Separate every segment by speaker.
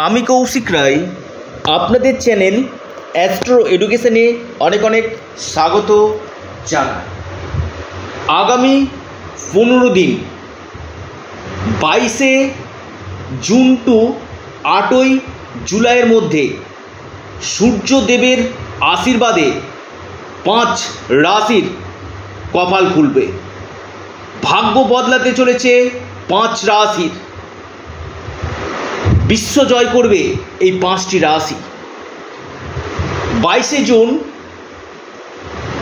Speaker 1: আমি কৌশিক রায় আপনাদের channel astro এডুকেশনে অনেক অনেক স্বাগত জানাই। আগামী 15 দিন 22শে জুন টু 8ই জুলাইয়ের মধ্যে সূর্যদেবের আশীর্বাদে 5 রাশির কপাল খুলবে। ভাগ্য বদলাতে চলেছে 5 রাশির। বিশ্ব জয় করবে এই 5টি রাশি। 22শে জুন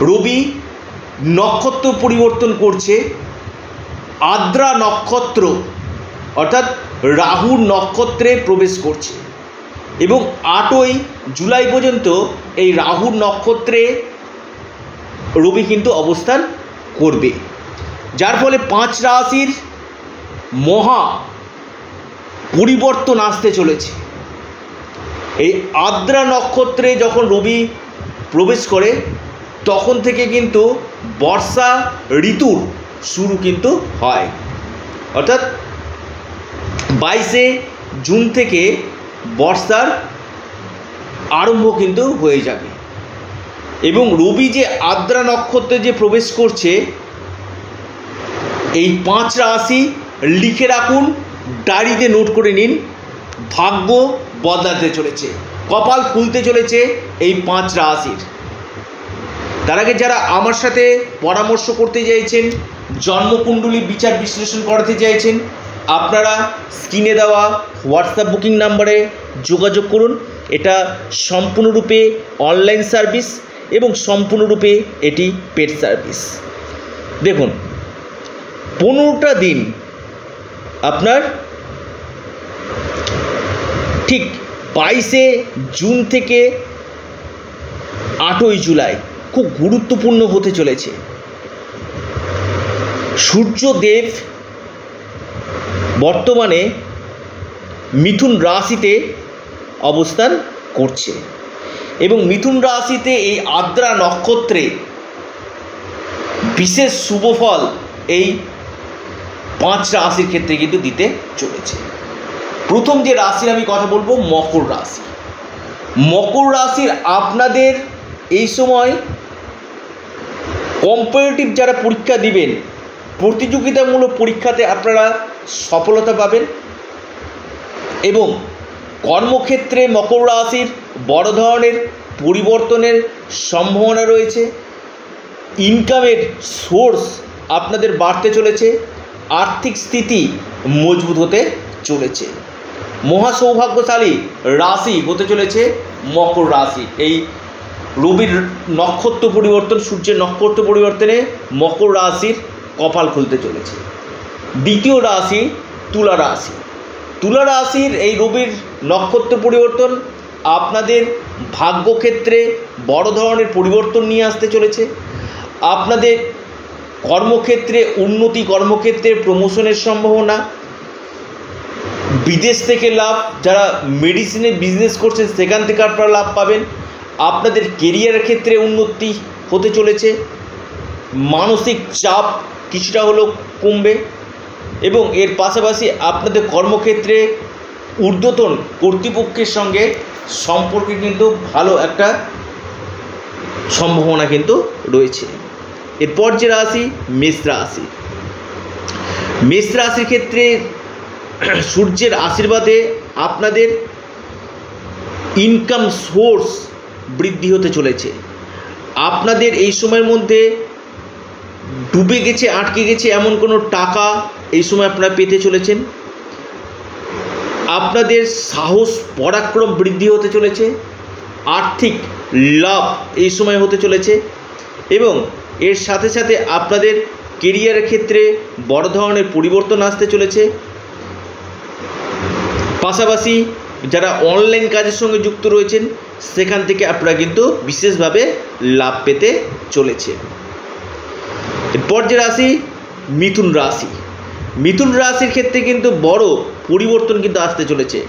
Speaker 1: রবি নক্ষত্র পরিবর্তন করছে, আদ্রা নক্ষত্র অর্থাৎ রাহুর নক্ষত্রে প্রবেশ করছে এবং 8ই জুলাই পর্যন্ত এই রাহুর নক্ষত্রে রবি কিন্তু অবস্থান করবে, যার ফলে 5 রাশির মহা পরিবর্তন আসতে চলেছে। এই আদ্রা নক্ষত্রে যখন রবি প্রবেশ করে তখন থেকে কিন্তু বর্ষা ঋতুর শুরু কিন্তু হয়, অর্থাৎ 22শে জুন থেকে বর্ষার আরম্ভ কিন্তু হয়ে যাবে। এবং রবি যে আদ্রা নক্ষত্রে যে প্রবেশ করছে, এই 5 রাশি লিখে রাখুন, ডায়েরিতে নোট করে নিন। ভাগ্য বদলাতে চলেছে, কপাল খুলতে চলেছে এই 5 রাশির। তার আগে যারা আমার সাথে পরামর্শ করতে চাইছেন, জন্মকুণ্ডলী বিচার বিশ্লেষণ করাতে চাইছেন, আপনারা স্ক্রিনে দেওয়া হোয়াটসঅ্যাপ বুকিং নাম্বারে যোগাযোগ করুন। এটা সম্পূর্ণরূপে অনলাইন সার্ভিস এবং সম্পূর্ণরূপে এটি পেড সার্ভিস। দেখুন, 15টা দিন আপনার ঠিক 22শে জুন থেকে 8ই জুলাই খুব গুরুত্বপূর্ণ হতে চলেছে। সূর্যদেব বর্তমানে মিথুন রাশিতে অবস্থান করছে এবং মিথুন রাশিতে এই আদ্রা নক্ষত্রে বিশেষ শুভফল এই 5 রাশির ক্ষেত্রে কিন্তু দিতে চলেছে। প্রথম যে রাশির আমি কথা বলবো, মকর রাশি। মকর রাশির আপনাদের এই সময় কম্পারেটিভ যারা পরীক্ষা দিবেন, প্রতিযোগিতামূলক পরীক্ষাতে আপনারা সফলতা পাবেন এবং কর্মক্ষেত্রে মকর রাশির বড় ধরনের পরিবর্তনের সম্ভাবনা রয়েছে। ইনকামের সোর্স আপনাদের বাড়তে চলেছে, আর্থিক স্থিতি মজবুত হতে চলেছে। মহা সৌভাগ্যশালী রাশি হতে চলেছে মকর রাশি। এই রবির নক্ষত্র পরিবর্তন, সূর্যের নক্ষত্র পরিবর্তনে মকর রাশির কপাল খুলতে চলেছে। দ্বিতীয় রাশি তুলা রাশি। তুলা রাশির এই রবির নক্ষত্র পরিবর্তন আপনাদের ভাগ্যক্ষেত্রে বড় ধরনের পরিবর্তন নিয়ে আসতে চলেছে। আপনাদের কর্মক্ষেত্রে উন্নতি, কর্মক্ষেত্রে প্রমোশনের সম্ভাবনা, বিদেশ থেকে লাভ, যারা মেডিসিনের বিজনেস করছেন সেখান থেকে আপনারা লাভ পাবেন। আপনাদের কেরিয়ারের ক্ষেত্রে উন্নতি হতে চলেছে, মানসিক চাপ কিছুটা হলেও কমবে এবং এর পাশাপাশি আপনাদের কর্মক্ষেত্রে ঊর্ধ্বতন কর্তৃপক্ষের সঙ্গে সম্পর্কে কিন্তু ভালো একটা সম্ভাবনা কিন্তু রয়েছে। এরপর যে রাশি, মেষ রাশি। মেষ রাশির ক্ষেত্রে সূর্যের আশীর্বাদে আপনাদের ইনকাম সোর্স বৃদ্ধি হতে চলেছে। আপনাদের এই সময়ের মধ্যে ডুবে গেছে, আটকে গেছে এমন কোনো টাকা এই সময় আপনারা পেতে চলেছেন। আপনাদের সাহস পরাক্রম বৃদ্ধি হতে চলেছে, আর্থিক লাভ এই সময় হতে চলেছে এবং এর সাথে সাথে আপনাদের কেরিয়ারের ক্ষেত্রে বড় ধরনের পরিবর্তন আসতে চলেছে। পাশাপাশি যারা অনলাইন কাজের সঙ্গে যুক্ত রয়েছেন সেখান থেকে আপনারা কিন্তু বিশেষভাবে লাভ পেতে চলেছে। এরপর যে রাশি, মিথুন রাশি। মিথুন রাশির ক্ষেত্রে কিন্তু বড় পরিবর্তন কিন্তু আসতে চলেছে।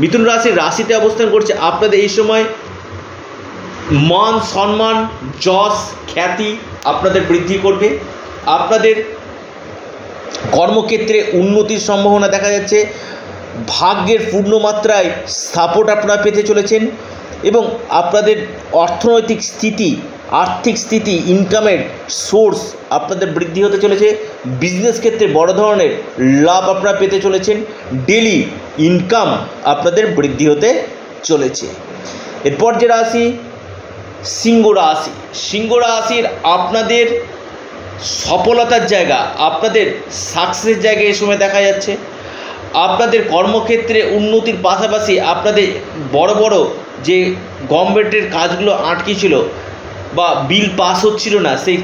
Speaker 1: মিথুন রাশির রাশিতে অবস্থান করছে আপনাদের এই সময় মান সম্মান, যশ, খ্যাতি আপনাদের বৃদ্ধি করবে। আপনাদের কর্মক্ষেত্রে উন্নতির সম্ভাবনা দেখা যাচ্ছে। ভাগ্যের পূর্ণ মাত্রায় সাপোর্ট আপনারা পেতে চলেছেন এবং আপনাদের অর্থনৈতিক স্থিতি, আর্থিক স্থিতি, ইনকামের সোর্স আপনাদের বৃদ্ধি হতে চলেছে। বিজনেস ক্ষেত্রে বড় ধরনের লাভ আপনারা পেতে চলেছেন। ডেলি ইনকাম আপনাদের বৃদ্ধি হতে চলেছে। এরপর যে রাশি সিংহ রাশি। সিংহ রাশির আপনাদের সফলতার জায়গা, আপনাদের সাকসেসের জায়গা এই সময় দেখা যাচ্ছে। আপনাদের কর্মক্ষেত্রে উন্নতির পাশাপাশি আপনাদের বড় বড় যে গভর্নমেন্টের কাজগুলো আটকে ছিল বা বিল পাস হচ্ছিল না, সেই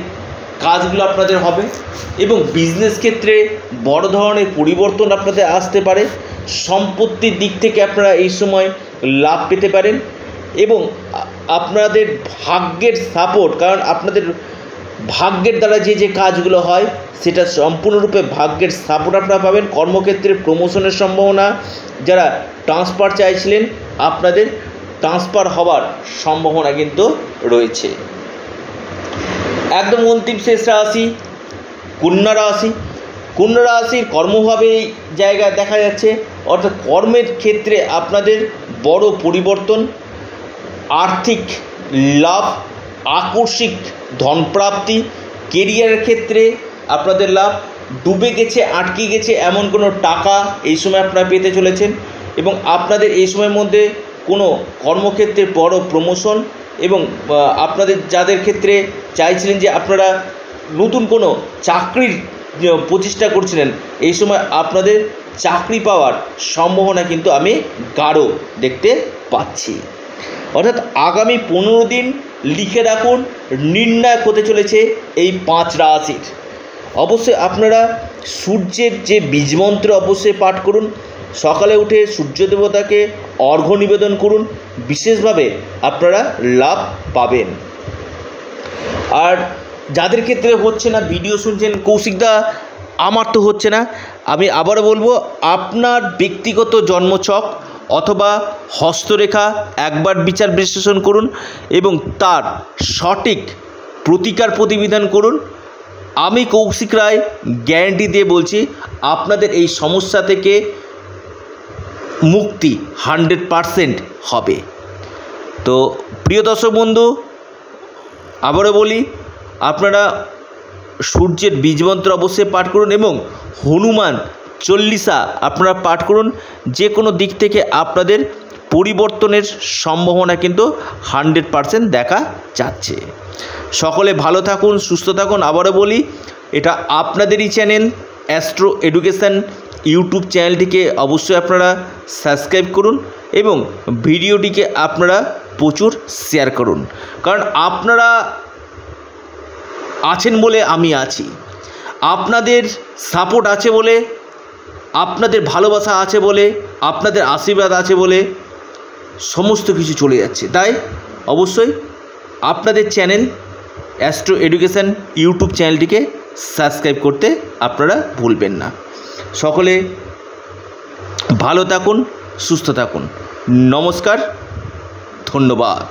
Speaker 1: কাজগুলো আপনাদের হবে এবং বিজনেস ক্ষেত্রে বড় ধরনের পরিবর্তন আপনাদের আসতে পারে। সম্পত্তির দিক থেকে আপনারা এই সময় লাভ পেতে পারেন এবং আপনাদের ভাগ্যের সাপোর্ট, কারণ আপনাদের ভাগ্যের দ্বারা যে যে কাজগুলো হয় সেটা সম্পূর্ণরূপে ভাগ্যের সাপোর্ট আপনারা পাবেন। কর্মক্ষেত্রে প্রমোশনের সম্ভাবনা, যারা ট্রান্সফার চাইছিলেন আপনাদের ট্রান্সফার হওয়ার সম্ভাবনা কিন্তু রয়েছে। একদম অন্তিম শেষ রাশি কন্যা রাশি। কন্যা রাশির কর্মভাবে জায়গা দেখা যাচ্ছে, অর্থাৎ কর্মের ক্ষেত্রে আপনাদের বড় পরিবর্তন, আর্থিক লাভ, আকস্মিক ধনপ্রাপ্তি, কেরিয়ারের ক্ষেত্রে আপনাদের লাভ, ডুবে গেছে আটকে গেছে এমন কোনো টাকা এই সময় আপনারা পেতে চলেছেন এবং আপনাদের এই সময়ের মধ্যে কোনো কর্মক্ষেত্রে বড় প্রমোশন এবং আপনাদের যাদের ক্ষেত্রে চাইছিলেন যে আপনারা নতুন কোনো চাকরির প্রচেষ্টা করছিলেন, এই সময় আপনাদের চাকরি পাওয়ার সম্ভাবনা কিন্তু আমি গাঢ় দেখতে পাচ্ছি। অর্থাৎ আগামী 15 দিন লিখে রাখুন, নির্ণায়ক হতে চলেছে এই 5 রাশির। অবশ্যই আপনারা সূর্যের যে বীজমন্ত্র অবশ্যই পাঠ করুন, সকালে উঠে সূর্য দেবতাকে অর্ঘ্য নিবেদন করুন, বিশেষভাবে আপনারা লাভ পাবেন। আর যাদের ক্ষেত্রে হচ্ছে না, ভিডিও শুনছেন কৌশিকদা আমার তো হচ্ছে না, আমি আবারও বলবো আপনার ব্যক্তিগত জন্মছক অথবা হস্তরেখা একবার বিচার বিশ্লেষণ করুন এবং তার সঠিক প্রতিকার প্রতিবিধান করুন। আমি কৌশিক রায় গ্যারান্টি দিয়ে বলছি আপনাদের এই সমস্যা থেকে মুক্তি 100% হবে। তো প্রিয় দর্শক বন্ধু, আবারও বলি আপনারা সূর্যের বীজমন্ত্র অবশ্যই পাঠ করুন এবং হনুমান চল্লিশা আপনারা পাঠ করুন। যে কোনো দিক থেকে আপনাদের পরিবর্তনের সম্ভাবনা কিন্তু 100% দেখা যাচ্ছে। সকলে ভালো থাকুন, সুস্থ থাকুন। আবারও বলি এটা আপনাদেরই চ্যানেল অ্যাস্ট্রো এডুকেশন ইউটিউব চ্যানেলটিকে অবশ্যই আপনারা সাবস্ক্রাইব করুন এবং ভিডিওটিকে আপনারা প্রচুর শেয়ার করুন, কারণ আপনারা আছেন বলে আমি আছি, আপনাদের সাপোর্ট আছে বলে, আপনাদের ভালোবাসা আছে বলে, আপনাদের আশীর্বাদ আছে বলে সমস্ত কিছু চলে যাচ্ছে। তাই অবশ্যই আপনাদের চ্যানেল অ্যাস্ট্রো এডুকেশন ইউটিউব চ্যানেলটিকে সাবস্ক্রাইব করতে আপনারা ভুলবেন না। সকলে ভালো থাকুন, সুস্থ থাকুন। নমস্কার, ধন্যবাদ।